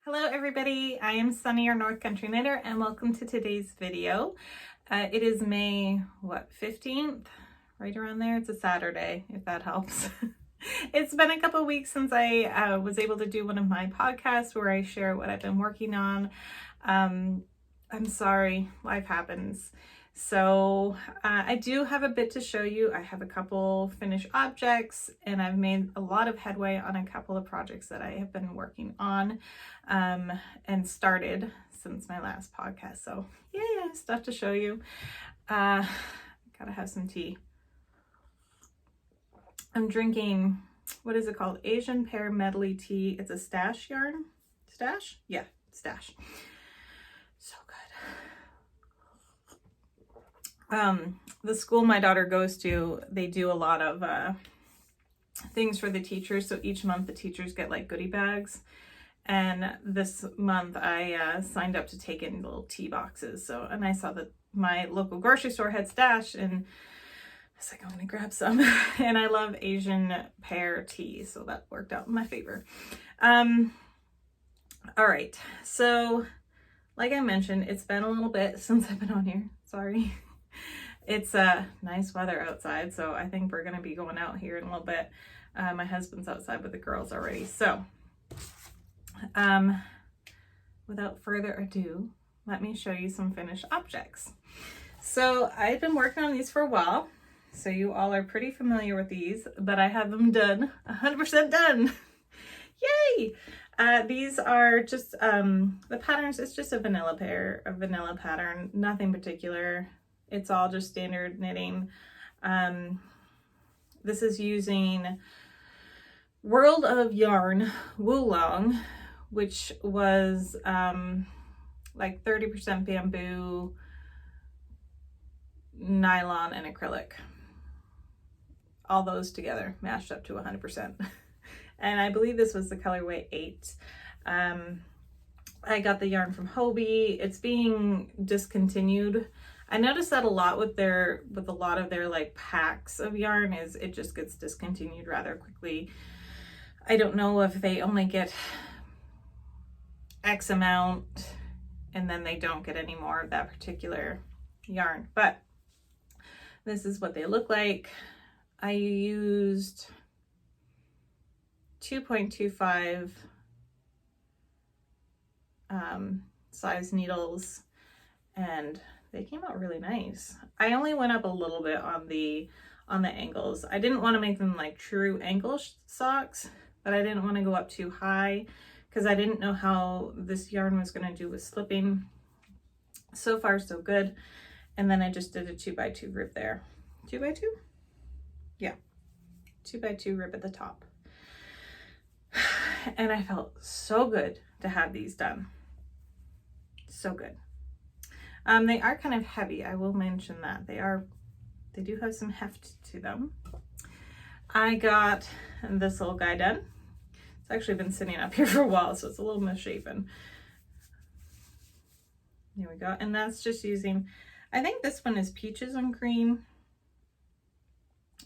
Hello everybody, I am Sunny, your North Country Knitter, and welcome to today's video. It is May, 15th? Right around there. It's a Saturday, if that helps. It's been a couple weeks since I was able to do one of my podcasts where I share what I've been working on. I'm sorry, life happens. So I do have a bit to show you. I have a couple finished objects and I've made a lot of headway on a couple of projects that I have been working on and started since my last podcast. So yeah, stuff to show you. Gotta have some tea. I'm drinking, what is it called? Asian Pear Medley tea. It's a stash yarn. Stash? Yeah, stash. So good. The school my daughter goes to, they do a lot of things for the teachers. So each month the teachers get like goodie bags. And this month I signed up to take in little tea boxes. And I saw that my local grocery store had stash and I was like, I'm gonna grab some. And I love Asian pear tea, so that worked out in my favor. All right, so like I mentioned, it's been a little bit since I've been on here. Sorry. It's nice weather outside, so I think we're gonna be going out here in a little bit. My husband's outside with the girls already. So without further ado, let me show you some finished objects. So I've been working on these for a while. So you all are pretty familiar with these, but I have them done, 100% done. Yay! These are just, the patterns, it's just a vanilla pattern, nothing particular. It's all just standard knitting. This is using World of Yarn Woolong, which was like 30% bamboo, nylon, and acrylic. All those together mashed up to 100%. And I believe this was the colorway 8. I got the yarn from Hobbii. It's being discontinued. I noticed that a lot with a lot of their like packs of yarn is it just gets discontinued rather quickly. I don't know if they only get X amount and then they don't get any more of that particular yarn, but this is what they look like. I used 2.25 size needles and they came out really nice. I only went up a little bit on the ankles. I didn't want to make them like true ankle socks, but I didn't want to go up too high because I didn't know how this yarn was going to do with slipping. So far so good. And then I just did a 2x2 rib there. 2x2? Yeah, 2x2 rib at the top. And I felt so good to have these done. So good. They are kind of heavy. I will mention that. They do have some heft to them. I got this little guy done. It's actually been sitting up here for a while, so it's a little misshapen. There we go. And that's just using, I think this one is peaches and cream,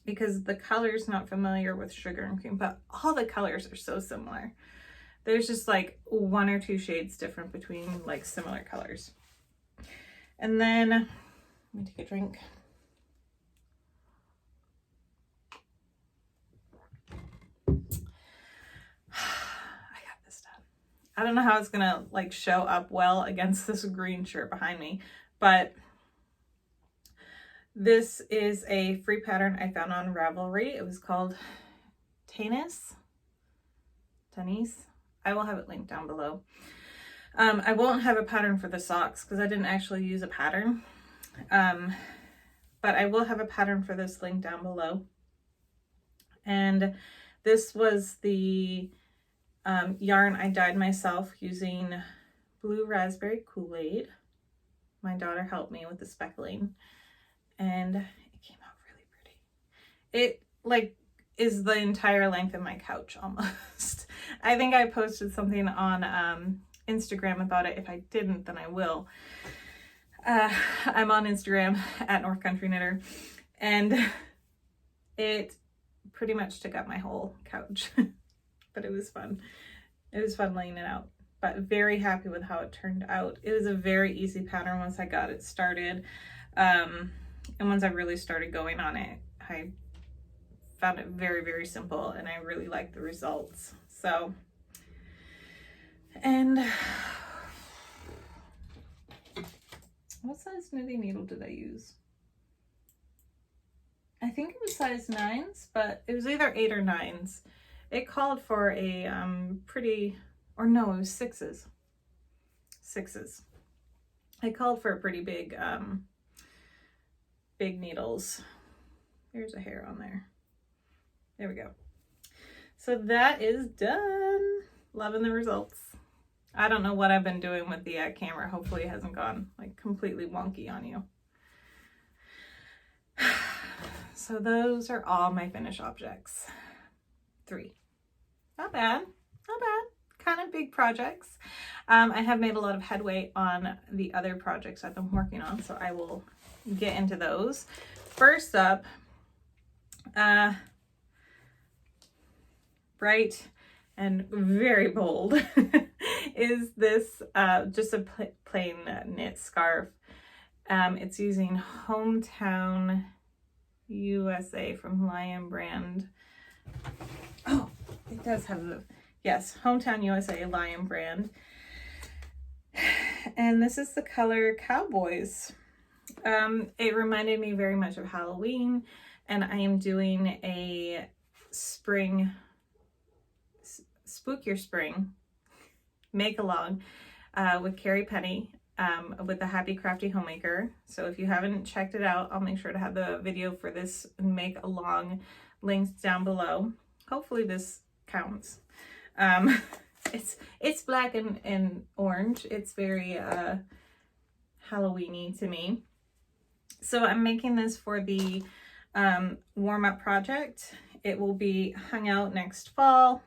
because the color's not familiar with sugar and cream, but all the colors are so similar. There's just like 1 or 2 shades different between like similar colors. And then, let me take a drink. I got this done. I don't know how it's gonna like show up well against this green shirt behind me, but this is a free pattern I found on Ravelry. It was called Tanis. I will have it linked down below. I won't have a pattern for the socks because I didn't actually use a pattern. But I will have a pattern for this link down below. And this was the yarn I dyed myself using Blue Raspberry Kool-Aid. My daughter helped me with the speckling. And it came out really pretty. It like is the entire length of my couch almost. I think I posted something on Instagram about it. If I didn't, then I will. I'm on Instagram at North Country Knitter, and it pretty much took up my whole couch, but it was fun. It was fun laying it out. but very happy with how it turned out. It was a very easy pattern once I got it started. And once I really started going on it, I found it very, very simple, and I really liked the results. So, and what size knitting needle did I use? I think it was size 9s, but it was either 8 or 9s. It called for a pretty, or no, it was 6s. 6s. It called for a pretty big, big needles. There's a hair on there. There we go. So that is done. Loving the results. I don't know what I've been doing with the camera. Hopefully it hasn't gone like completely wonky on you. So those are all my finished objects. 3. Not bad. Not bad. Kind of big projects. I have made a lot of headway on the other projects I've been working on, so I will get into those. First up, bright and very bold is this just a plain knit scarf. It's using Hometown USA from Lion Brand. Oh, it does have the, yes, Hometown USA Lion Brand. And this is the color Cowboys. It reminded me very much of Halloween, and I am doing a spring, Spook Your Spring make along with Carrie Penny with the Happy Crafty Homemaker. So if you haven't checked it out, I'll make sure to have the video for this make along linked down below. Hopefully this counts. It's black and orange. It's very Halloween-y to me. So I'm making this for the warm-up project. It will be hung out next fall,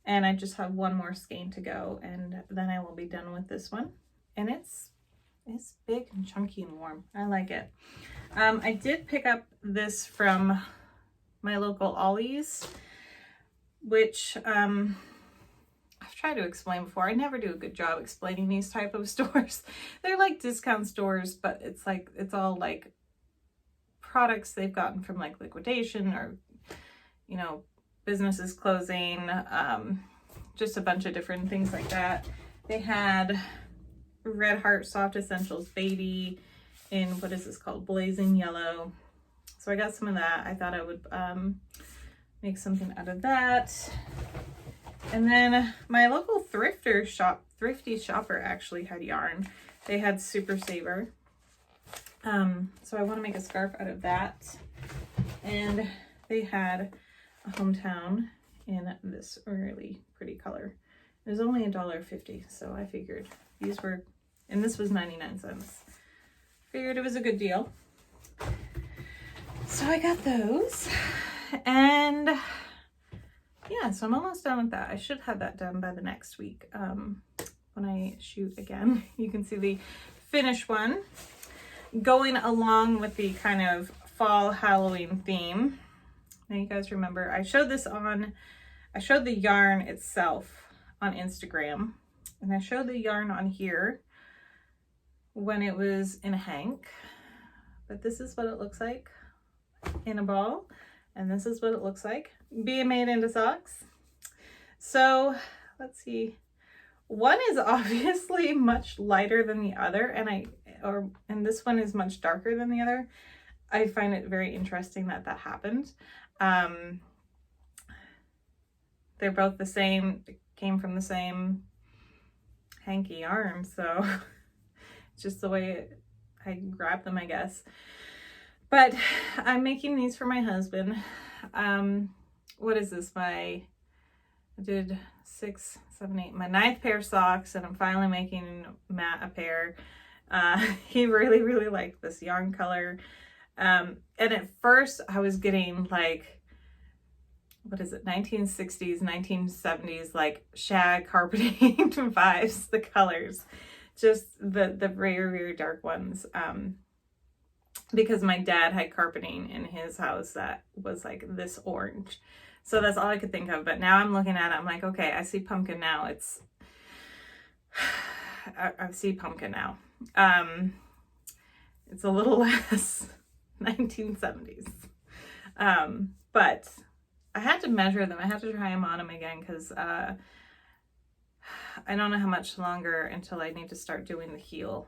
and I just have one more skein to go, and then I will be done with this one. And it's big and chunky and warm. I like it. I did pick up this from my local Ollie's, which I've tried to explain before. I never do a good job explaining these type of stores. They're like discount stores, but it's like, it's all like products they've gotten from like liquidation or, you know, businesses closing, just a bunch of different things like that. They had Red Heart Soft Essentials Baby in, what is this called? Blazing Yellow. So I got some of that. I thought I would make something out of that. And then my local thrifty shopper actually had yarn. They had Super Saver. So I want to make a scarf out of that. And they had a Hometown in this really pretty color. It was only $1.50, so I figured these were, and this was 99 cents. Figured it was a good deal. So I got those, and yeah, so I'm almost done with that. I should have that done by the next week when I shoot again. You can see the finished one going along with the kind of fall Halloween theme. Now you guys remember, I showed the yarn itself on Instagram, and I showed the yarn on here when it was in a hank, but this is what it looks like in a ball, and this is what it looks like being made into socks. So let's see, one is obviously much lighter than the other, and this one is much darker than the other. I find it very interesting that happened. They're both the same, came from the same hanky yarn, so it's just the way I grabbed them, I guess. But I'm making these for my husband. What is this? I did 6, 7, 8, my 9th pair of socks, and I'm finally making Matt a pair. He really, really liked this yarn color. And at first I was getting like, what is it, 1960s, 1970s, like shag carpeting vibes, the colors, just the very, very dark ones. Because my dad had carpeting in his house that was like this orange. So that's all I could think of. But now I'm looking at it, I'm like, okay, I see pumpkin now. I see pumpkin now. It's a little less 1970s. But I had to measure them. I had to try them on them again because I don't know how much longer until I need to start doing the heel.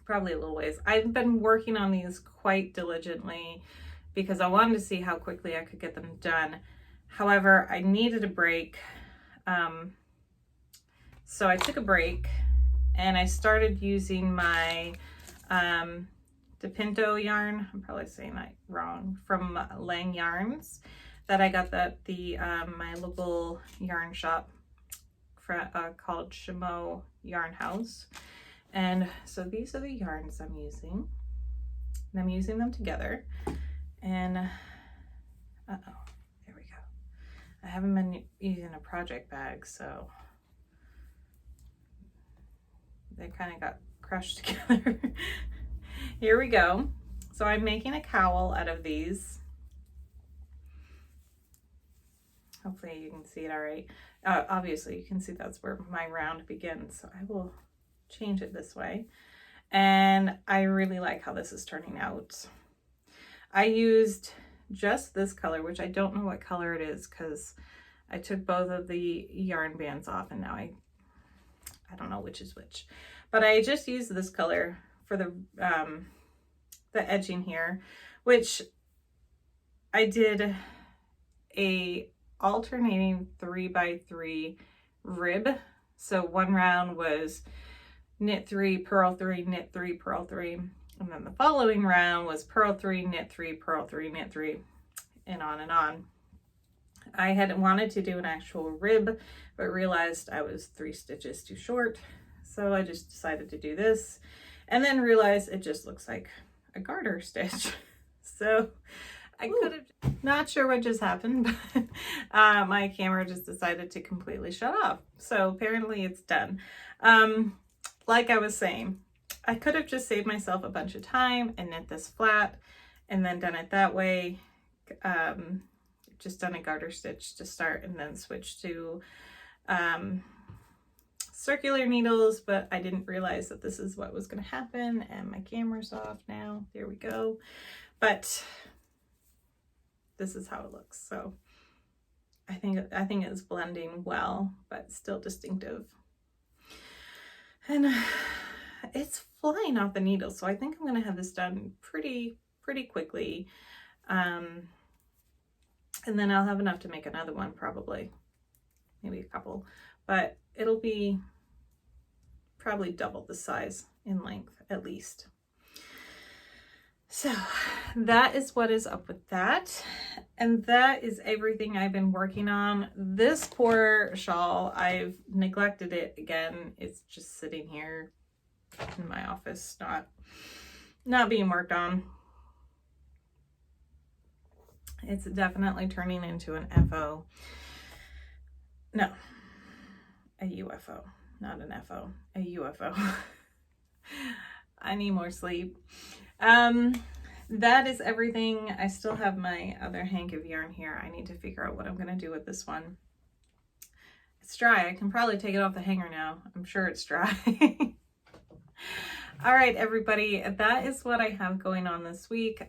Probably a little ways. I've been working on these quite diligently because I wanted to see how quickly I could get them done. However, I needed a break. So I took a break and I started using my DePinto yarn. I'm probably saying that wrong, from Lang Yarns, that I got at the my local yarn shop called Chameau Yarn House. And so these are the yarns I'm using. And I'm using them together. And there we go. I haven't been using a project bag, so they kind of got crushed together. Here we go. So I'm making a cowl out of these. Hopefully you can see it all right. Obviously you can see that's where my round begins. So I will change it this way. And I really like how this is turning out. I used just this color, which I don't know what color it is because I took both of the yarn bands off and now I don't know which is which. But I just used this color for the edging here, which I did a alternating 3x3 rib. So one round was knit 3, purl 3, knit 3, purl 3, and then the following round was purl 3, knit 3, purl 3, knit 3, and on and on. I had wanted to do an actual rib, but realized I was 3 stitches too short, so I just decided to do this, and then realized it just looks like a garter stitch. So I could have, not sure what just happened, but my camera just decided to completely shut off. So apparently it's done. Like I was saying, I could have just saved myself a bunch of time and knit this flat and then done it that way. Just done a garter stitch to start and then switch to circular needles, but I didn't realize that this is what was going to happen, and my camera's off now. There we go. But this is how it looks. So I think it's blending well, but still distinctive. And it's flying off the needle, so I think I'm going to have this done pretty quickly. And then I'll have enough to make another one, probably. Maybe a couple. But it'll be probably double the size in length, at least. So that is what is up with that. And that is everything I've been working on. This poor shawl, I've neglected it again. It's just sitting here in my office, not being worked on. It's definitely turning into an FO. No, a UFO, not an FO, a UFO. I need more sleep. That is everything. I still have my other hank of yarn here. I need to figure out what I'm going to do with this one. It's dry. I can probably take it off the hanger now. I'm sure it's dry. All right, everybody, that is what I have going on this week.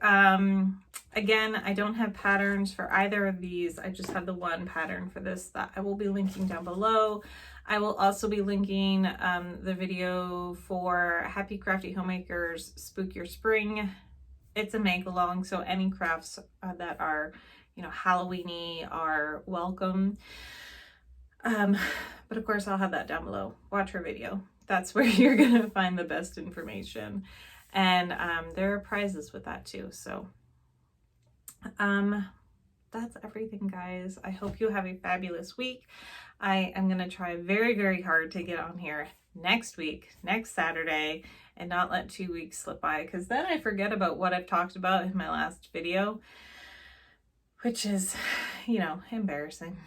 Again, I don't have patterns for either of these. I just have the one pattern for this that I will be linking down below. I will also be linking the video for Happy Crafty Homemakers Spook Your Spring. It's a make along, so any crafts that are, Halloween-y are welcome. But of course, I'll have that down below. Watch her video. That's where you're gonna find the best information. And there are prizes with that too. So that's everything, guys. I hope you have a fabulous week. I am gonna try very, very hard to get on here next week, next Saturday, and not let 2 weeks slip by, because then I forget about what I've talked about in my last video, which is, embarrassing.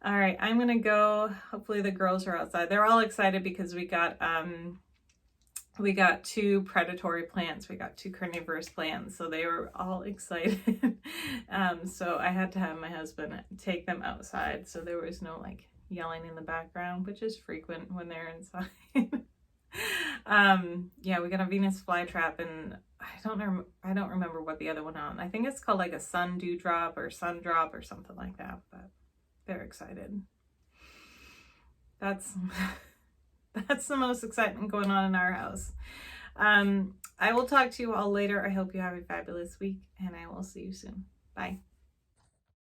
All right, I'm gonna go. Hopefully the girls are outside. They're all excited because we got 2 predatory plants. We got 2 carnivorous plants, so they were all excited. So I had to have my husband take them outside, so there was no yelling in the background, which is frequent when they're inside. Yeah, we got a Venus flytrap, and I don't remember what the other one on. I think it's called like a sun dewdrop or sun drop or something like that, but they're excited. That's that's the most excitement going on in our house. I will talk to you all later. I hope you have a fabulous week, and I will see you soon. Bye.